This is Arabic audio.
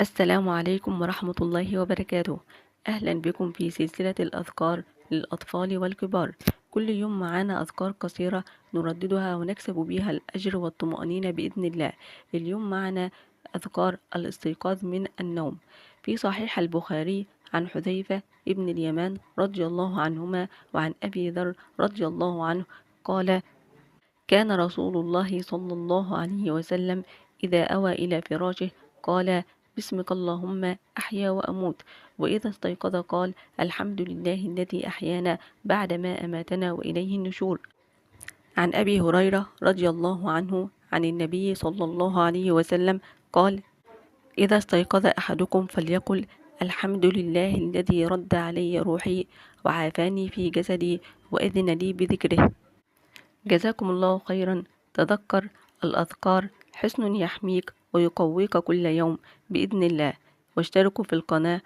السلام عليكم ورحمة الله وبركاته. أهلا بكم في سلسلة الأذكار للأطفال والكبار. كل يوم معانا أذكار قصيرة نرددها ونكسب بها الأجر والطمأنينة بإذن الله. اليوم معنا أذكار الاستيقاظ من النوم. في صحيح البخاري عن حذيفة ابن اليمان رضي الله عنهما وعن أبي ذر رضي الله عنه قال: كان رسول الله صلى الله عليه وسلم إذا أوى إلى فراشه قال: بسمك اللهم أحيا وأموت. وإذا استيقظ قال: الحمد لله الذي أحيانا بعدما أماتنا وإليه النشور. عن أبي هريرة رضي الله عنه عن النبي صلى الله عليه وسلم قال: إذا استيقظ أحدكم فليقل: الحمد لله الذي رد علي روحي وعافاني في جسدي وأذن لي بذكره. جزاكم الله خيرا. تذكر الأذكار حصن يحميك ويقويك كل يوم بإذن الله، واشتركوا في القناة